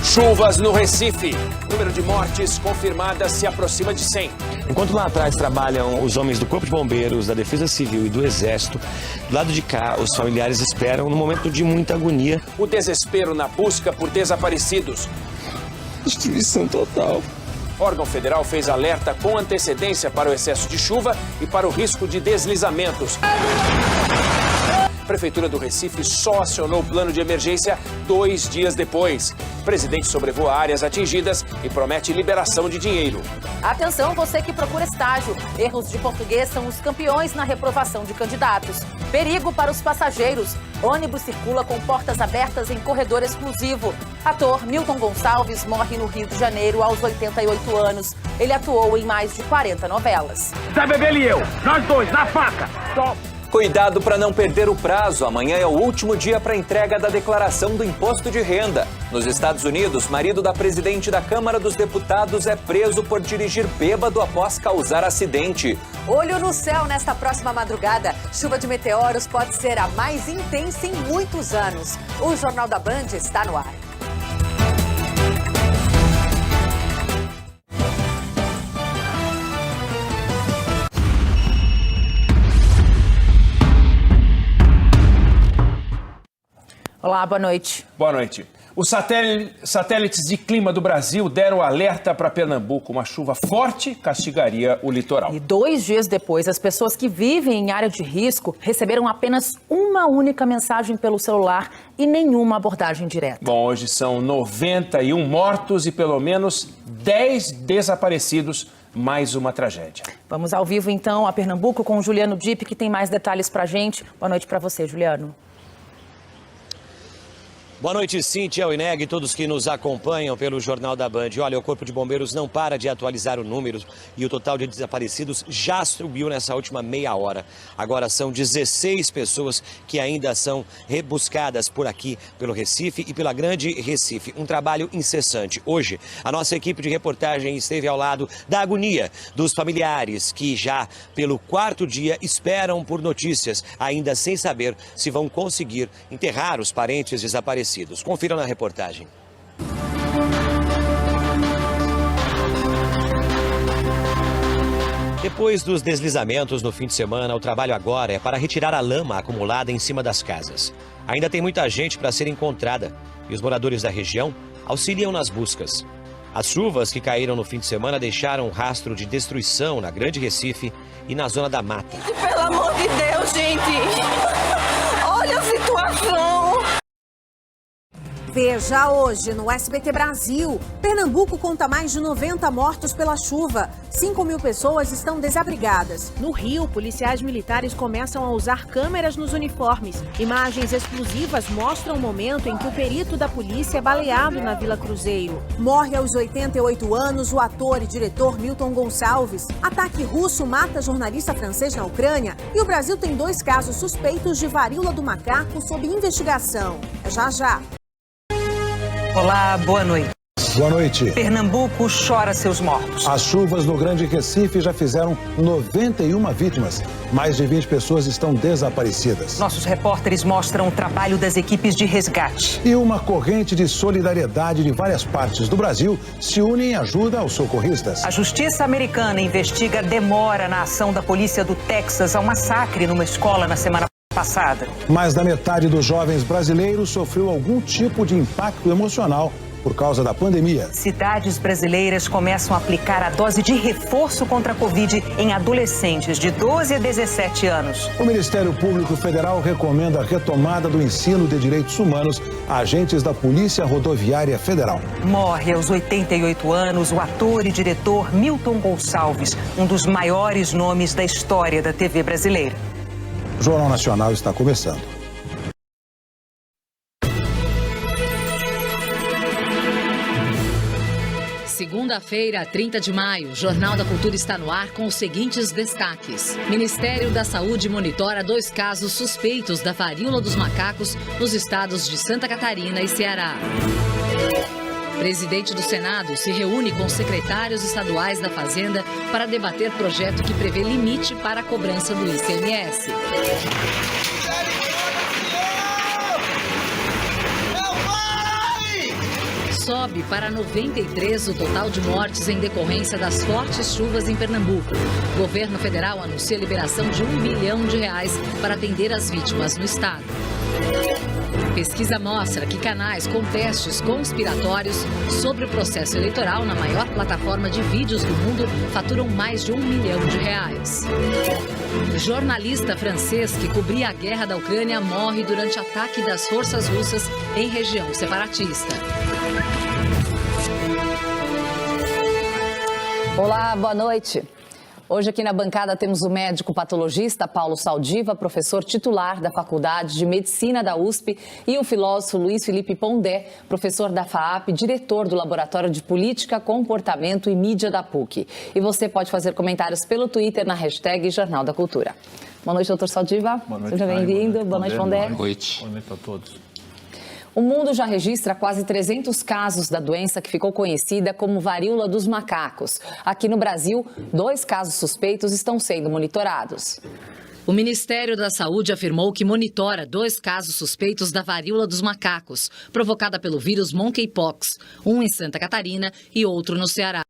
Chuvas no Recife. O número de mortes confirmadas se aproxima de 100. Enquanto lá atrás trabalham os homens do Corpo de Bombeiros, da Defesa Civil e do Exército, do lado de cá, os familiares esperam num momento de muita agonia. O desespero na busca por desaparecidos. Destruição total. O órgão federal fez alerta com antecedência para o excesso de chuva e para o risco de deslizamentos. A Prefeitura do Recife só acionou o plano de emergência 2 dias depois. O presidente sobrevoa áreas atingidas e promete liberação de dinheiro. Atenção, você que procura estágio. Erros de português são os campeões na reprovação de candidatos. Perigo para os passageiros. Ônibus circula com portas abertas em corredor exclusivo. Ator Milton Gonçalves morre no Rio de Janeiro aos 88 anos. Ele atuou em mais de 40 novelas. Zé Bebele e eu, nós dois, na faca. Cuidado para não perder o prazo. Amanhã é o último dia para a entrega da declaração do imposto de renda. Nos Estados Unidos, marido da presidente da Câmara dos Deputados é preso por dirigir bêbado após causar acidente. Olho no céu nesta próxima madrugada. Chuva de meteoros pode ser a mais intensa em muitos anos. O Jornal da Band está no ar. Olá, boa noite. Boa noite. Os satélites de clima do Brasil deram alerta para Pernambuco. Uma chuva forte castigaria o litoral. E 2 dias depois, as pessoas que vivem em área de risco receberam apenas uma única mensagem pelo celular e nenhuma abordagem direta. Bom, hoje são 91 mortos e pelo menos 10 desaparecidos. Mais uma tragédia. Vamos ao vivo, então, a Pernambuco com o Juliano Dipp, que tem mais detalhes para a gente. Boa noite para você, Juliano. Boa noite, Cíntia, Oineg e todos que nos acompanham pelo Jornal da Band. Olha, o Corpo de Bombeiros não para de atualizar o número e o total de desaparecidos já subiu nessa última meia hora. Agora são 16 pessoas que ainda são rebuscadas por aqui, pelo Recife e pela Grande Recife. Um trabalho incessante. Hoje, a nossa equipe de reportagem esteve ao lado da agonia dos familiares que já pelo 4º dia esperam por notícias, ainda sem saber se vão conseguir enterrar os parentes desaparecidos. Confiram na reportagem. Depois dos deslizamentos no fim de semana, o trabalho agora é para retirar a lama acumulada em cima das casas. Ainda tem muita gente para ser encontrada e os moradores da região auxiliam nas buscas. As chuvas que caíram no fim de semana deixaram um rastro de destruição na Grande Recife e na Zona da Mata. Pelo amor de Deus, gente! Olha a situação! Veja hoje no SBT Brasil. Pernambuco conta mais de 90 mortos pela chuva. 5.000 pessoas estão desabrigadas. No Rio, policiais militares começam a usar câmeras nos uniformes. Imagens exclusivas mostram o momento em que o perito da polícia é baleado na Vila Cruzeiro. Morre aos 88 anos o ator e diretor Milton Gonçalves. Ataque russo mata jornalista francês na Ucrânia. E o Brasil tem 2 casos suspeitos de varíola do macaco sob investigação. É já já. Olá, boa noite. Boa noite. Pernambuco chora seus mortos. As chuvas no Grande Recife já fizeram 91 vítimas. Mais de 20 pessoas estão desaparecidas. Nossos repórteres mostram o trabalho das equipes de resgate. E uma corrente de solidariedade de várias partes do Brasil se une em ajuda aos socorristas. A justiça americana investiga a demora na ação da polícia do Texas ao massacre numa escola na semana passada. Mais da metade dos jovens brasileiros sofreu algum tipo de impacto emocional por causa da pandemia. Cidades brasileiras começam a aplicar a dose de reforço contra a Covid em adolescentes de 12 a 17 anos. O Ministério Público Federal recomenda a retomada do ensino de direitos humanos a agentes da Polícia Rodoviária Federal. Morre aos 88 anos o ator e diretor Milton Gonçalves, um dos maiores nomes da história da TV brasileira. O Jornal Nacional está começando. Segunda-feira, 30 de maio, o Jornal da Cultura está no ar com os seguintes destaques. Ministério da Saúde monitora 2 casos suspeitos da varíola dos macacos nos estados de Santa Catarina e Ceará. Presidente do Senado se reúne com secretários estaduais da Fazenda para debater projeto que prevê limite para a cobrança do ICMS. Sobe para 93 o total de mortes em decorrência das fortes chuvas em Pernambuco. O governo federal anuncia a liberação de R$1 bilhão para atender as vítimas no estado. Pesquisa mostra que canais com testes conspiratórios sobre o processo eleitoral na maior plataforma de vídeos do mundo faturam mais de R$1 milhão. O jornalista francês que cobria a guerra da Ucrânia morre durante ataque das forças russas em região separatista. Olá, boa noite. Hoje aqui na bancada temos o médico patologista Paulo Saldiva, professor titular da Faculdade de Medicina da USP, e o filósofo Luiz Felipe Pondé, professor da FAAP, diretor do Laboratório de Política, Comportamento e Mídia da PUC. E você pode fazer comentários pelo Twitter na hashtag Jornal da Cultura. Boa noite, doutor Saldiva. Boa noite, seja bem-vindo. Boa noite, Pondé. Boa noite. Boa noite a todos. O mundo já registra quase 300 casos da doença que ficou conhecida como varíola dos macacos. Aqui no Brasil, 2 casos suspeitos estão sendo monitorados. O Ministério da Saúde afirmou que monitora 2 casos suspeitos da varíola dos macacos, provocada pelo vírus Monkeypox, um em Santa Catarina e outro no Ceará.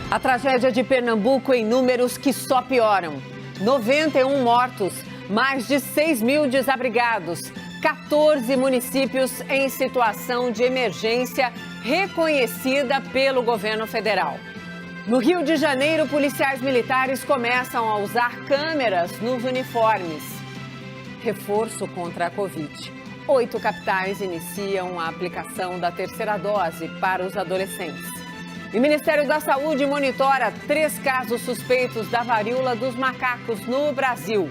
A tragédia de Pernambuco em números que só pioram. 91 mortos, mais de 6 mil desabrigados, 14 municípios em situação de emergência reconhecida pelo governo federal. No Rio de Janeiro, policiais militares começam a usar câmeras nos uniformes. Reforço contra a Covid. 8 capitais iniciam a aplicação da 3ª dose para os adolescentes. E o Ministério da Saúde monitora 3 casos suspeitos da varíola dos macacos no Brasil.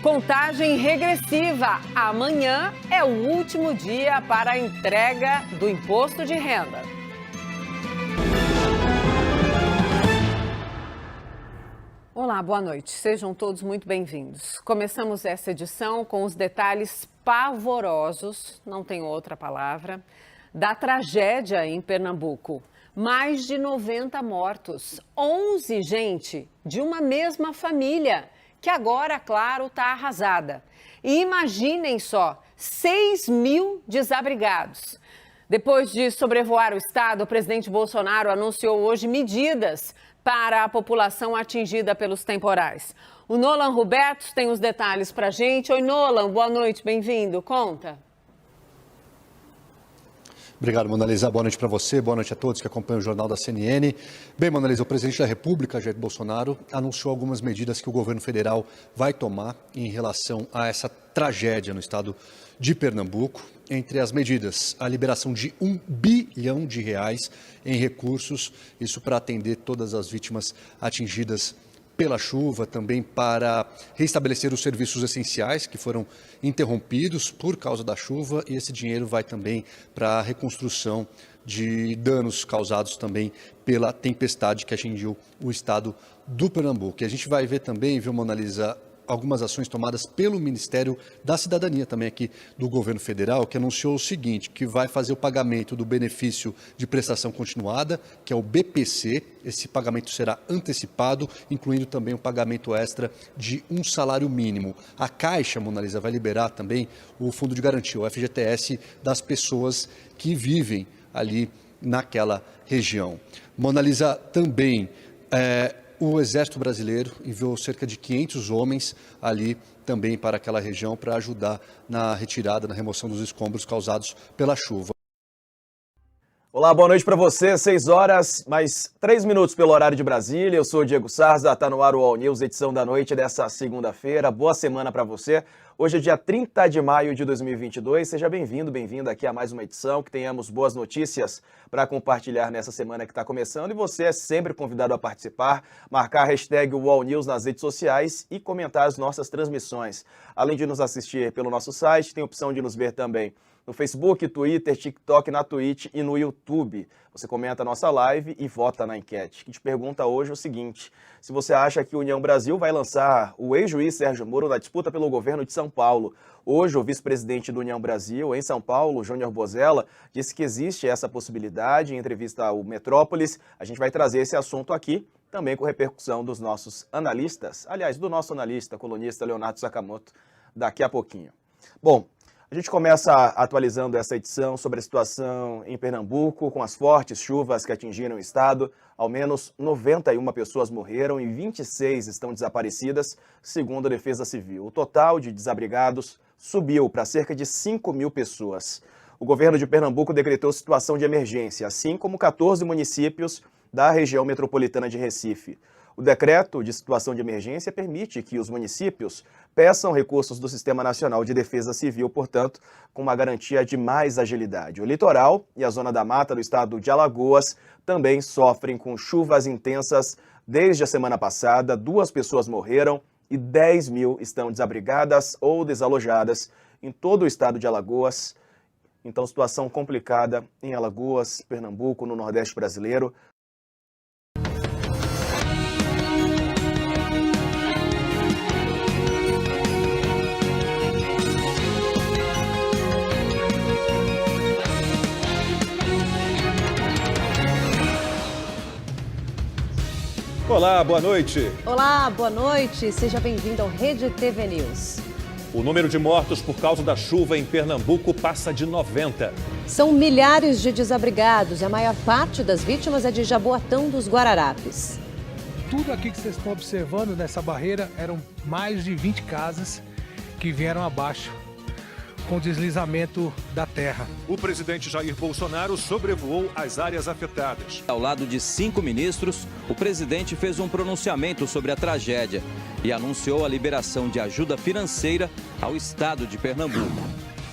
Contagem regressiva. Amanhã é o último dia para a entrega do imposto de renda. Olá, boa noite. Sejam todos muito bem-vindos. Começamos essa edição com os detalhes pavorosos, não tem outra palavra, da tragédia em Pernambuco. Mais de 90 mortos, 11 gente de uma mesma família, que agora, claro, está arrasada. E imaginem só, 6 mil desabrigados. Depois de sobrevoar o estado, o presidente Bolsonaro anunciou hoje medidas para a população atingida pelos temporais. O Nolan Roberto tem os detalhes para a gente. Oi, Nolan, boa noite, bem-vindo. Conta. Obrigado, Mona Lisa. Boa noite para você, boa noite a todos que acompanham o Jornal da CNN. Bem, Mona Lisa, o presidente da República, Jair Bolsonaro, anunciou algumas medidas que o governo federal vai tomar em relação a essa tragédia no estado de Pernambuco. Entre as medidas, a liberação de R$1 bilhão em recursos, isso para atender todas as vítimas atingidas pela chuva, também para restabelecer os serviços essenciais que foram interrompidos por causa da chuva, e esse dinheiro vai também para a reconstrução de danos causados também pela tempestade que atingiu o estado do Pernambuco. E a gente vai ver também, viu, Mona Lisa, algumas ações tomadas pelo Ministério da Cidadania, também aqui do governo federal, que anunciou o seguinte, que vai fazer o pagamento do benefício de prestação continuada, que é o BPC. Esse pagamento será antecipado, incluindo também o pagamento extra de um salário mínimo. A Caixa, Mona Lisa, vai liberar também o Fundo de Garantia, o FGTS, das pessoas que vivem ali naquela região. Mona Lisa, também o Exército Brasileiro enviou cerca de 500 homens ali também para aquela região para ajudar na retirada, na remoção dos escombros causados pela chuva. Olá, boa noite para você. 6 horas, mais 3 minutos pelo horário de Brasília. Eu sou o Diego Sarza, está no ar o All News, edição da noite dessa segunda-feira. Boa semana para você. Hoje é dia 30 de maio de 2022. Seja bem-vindo, bem-vinda aqui a mais uma edição. Que tenhamos boas notícias para compartilhar nessa semana que está começando. E você é sempre convidado a participar, marcar a hashtag All News nas redes sociais e comentar as nossas transmissões. Além de nos assistir pelo nosso site, tem a opção de nos ver também no Facebook, Twitter, TikTok, na Twitch e no YouTube. Você comenta a nossa live e vota na enquete, que te pergunta hoje o seguinte: se você acha que a União Brasil vai lançar o ex-juiz Sérgio Moro na disputa pelo governo de São Paulo. Hoje, o vice-presidente do União Brasil, em São Paulo, Júnior Bozella, disse que existe essa possibilidade. Em entrevista ao Metrópolis, a gente vai trazer esse assunto aqui, também com repercussão dos nossos analistas. Aliás, do nosso analista, colunista Leonardo Sakamoto, daqui a pouquinho. Bom, a gente começa atualizando essa edição sobre a situação em Pernambuco, com as fortes chuvas que atingiram o estado. Ao menos 91 pessoas morreram e 26 estão desaparecidas, segundo a Defesa Civil. O total de desabrigados subiu para cerca de 5.000 pessoas. O governo de Pernambuco decretou situação de emergência, assim como 14 municípios da região metropolitana de Recife. O decreto de situação de emergência permite que os municípios peçam recursos do Sistema Nacional de Defesa Civil, portanto, com uma garantia de mais agilidade. O litoral e a zona da mata do estado de Alagoas também sofrem com chuvas intensas. Desde a semana passada, 2 pessoas morreram e 10.000 estão desabrigadas ou desalojadas em todo o estado de Alagoas. Então, situação complicada em Alagoas, Pernambuco, no Nordeste brasileiro. Olá, boa noite. Olá, boa noite. Seja bem-vindo ao Rede TV News. O número de mortos por causa da chuva em Pernambuco passa de 90. São milhares de desabrigados e a maior parte das vítimas é de Jaboatão dos Guararapes. Tudo aqui que vocês estão observando nessa barreira eram mais de 20 casas que vieram abaixo com o deslizamento da terra. O presidente Jair Bolsonaro sobrevoou as áreas afetadas. Ao lado de 5 ministros, o presidente fez um pronunciamento sobre a tragédia e anunciou a liberação de ajuda financeira ao estado de Pernambuco.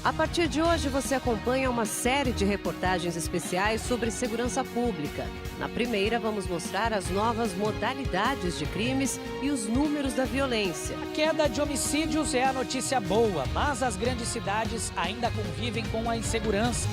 A partir de hoje, você acompanha uma série de reportagens especiais sobre segurança pública. Na primeira, vamos mostrar as novas modalidades de crimes e os números da violência. A queda de homicídios é a notícia boa, mas as grandes cidades ainda convivem com a insegurança.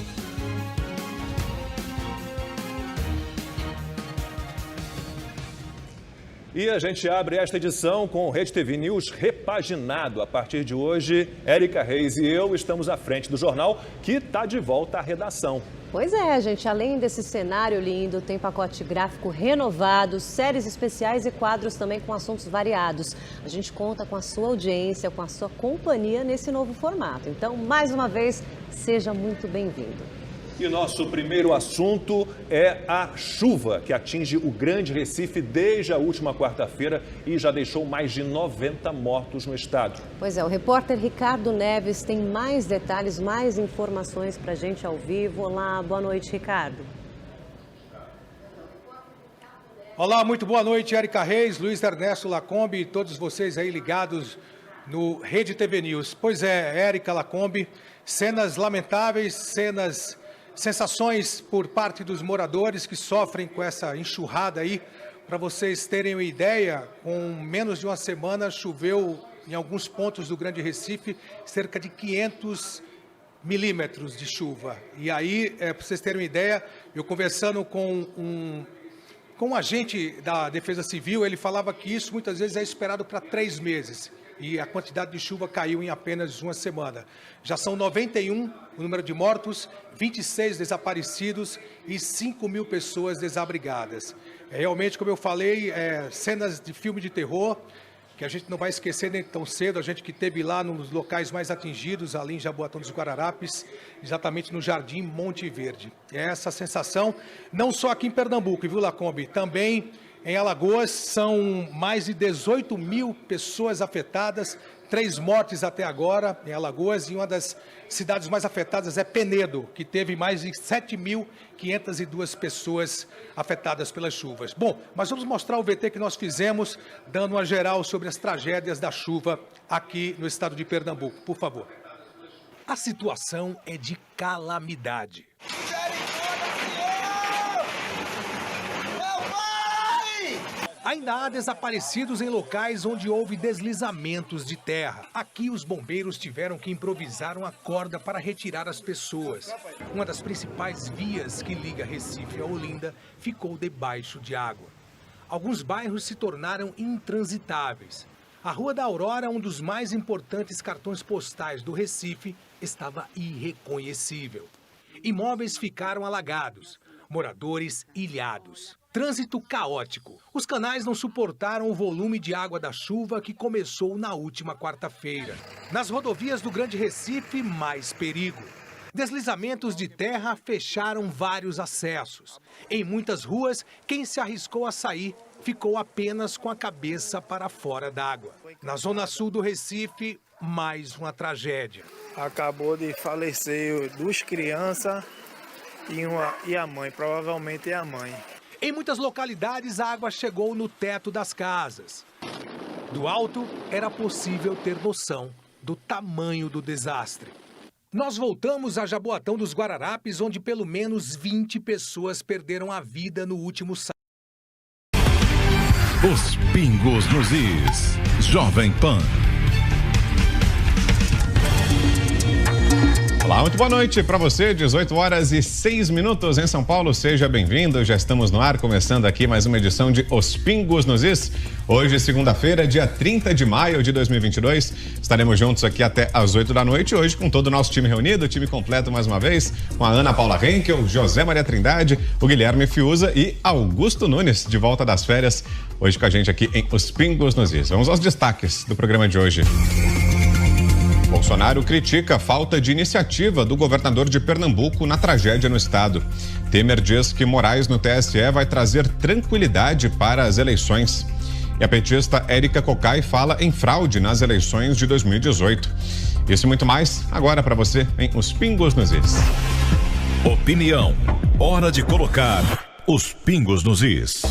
E a gente abre esta edição com o Rede TV News repaginado. A partir de hoje, Érica Reis e eu estamos à frente do jornal, que está de volta à redação. Pois é, gente. Além desse cenário lindo, tem pacote gráfico renovado, séries especiais e quadros também com assuntos variados. A gente conta com a sua audiência, com a sua companhia nesse novo formato. Então, mais uma vez, seja muito bem-vindo. E nosso primeiro assunto é a chuva, que atinge o Grande Recife desde a última quarta-feira e já deixou mais de 90 mortos no estado. Pois é, o repórter Ricardo Neves tem mais detalhes, mais informações para a gente ao vivo. Olá, boa noite, Ricardo. Olá, muito boa noite, Érica Reis, Luiz Ernesto Lacombe e todos vocês aí ligados no Rede TV News. Pois é, Érica Lacombe, cenas lamentáveis, sensações por parte dos moradores que sofrem com essa enxurrada aí. Para vocês terem uma ideia, com menos de uma semana choveu em alguns pontos do Grande Recife cerca de 500 milímetros de chuva. E aí, para vocês terem uma ideia, eu conversando com um agente da Defesa Civil, ele falava que isso muitas vezes é esperado para 3 meses. E a quantidade de chuva caiu em apenas uma semana. Já são 91 o número de mortos, 26 desaparecidos e 5.000 pessoas desabrigadas. Realmente, como eu falei, cenas de filme de terror, que a gente não vai esquecer nem tão cedo, a gente que esteve lá nos locais mais atingidos, ali em Jaboatão dos Guararapes, exatamente no Jardim Monte Verde. É essa sensação, não só aqui em Pernambuco, viu, Lacombe? Também em Alagoas, são mais de 18.000 pessoas afetadas, 3 mortes até agora em Alagoas, e uma das cidades mais afetadas é Penedo, que teve mais de 7.502 pessoas afetadas pelas chuvas. Bom, mas vamos mostrar o VT que nós fizemos, dando uma geral sobre as tragédias da chuva aqui no estado de Pernambuco. Por favor. A situação é de calamidade. Ainda há desaparecidos em locais onde houve deslizamentos de terra. Aqui, os bombeiros tiveram que improvisar uma corda para retirar as pessoas. Uma das principais vias que liga Recife a Olinda ficou debaixo de água. Alguns bairros se tornaram intransitáveis. A Rua da Aurora, um dos mais importantes cartões postais do Recife, estava irreconhecível. Imóveis ficaram alagados, moradores ilhados. Trânsito caótico. Os canais não suportaram o volume de água da chuva que começou na última quarta-feira. Nas rodovias do Grande Recife, mais perigo. Deslizamentos de terra fecharam vários acessos. Em muitas ruas, quem se arriscou a sair ficou apenas com a cabeça para fora d'água. Na zona sul do Recife, mais uma tragédia. Acabou de falecer 2 crianças e a mãe, provavelmente é a mãe. Em muitas localidades, a água chegou no teto das casas. Do alto, era possível ter noção do tamanho do desastre. Nós voltamos a Jaboatão dos Guararapes, onde pelo menos 20 pessoas perderam a vida no último sábado. Os pingos nos is. Jovem Pan. Olá, muito boa noite para você, 18 horas e 6 minutos em São Paulo, seja bem-vindo, já estamos no ar, começando aqui mais uma edição de Os Pingos nos Is. Hoje, segunda-feira, dia 30 de maio de 2022, estaremos juntos aqui até às 8 da noite, hoje com todo o nosso time reunido, time completo mais uma vez, com a Ana Paula Henkel, José Maria Trindade, o Guilherme Fiuza e Augusto Nunes, de volta das férias, hoje com a gente aqui em Os Pingos nos Is. Vamos aos destaques do programa de hoje. Bolsonaro critica a falta de iniciativa do governador de Pernambuco na tragédia no estado. Temer diz que Moraes no TSE vai trazer tranquilidade para as eleições. E a petista Érica Cocai fala em fraude nas eleições de 2018. Isso e muito mais agora para você em Os Pingos nos Is. Opinião. Hora de colocar os pingos nos is.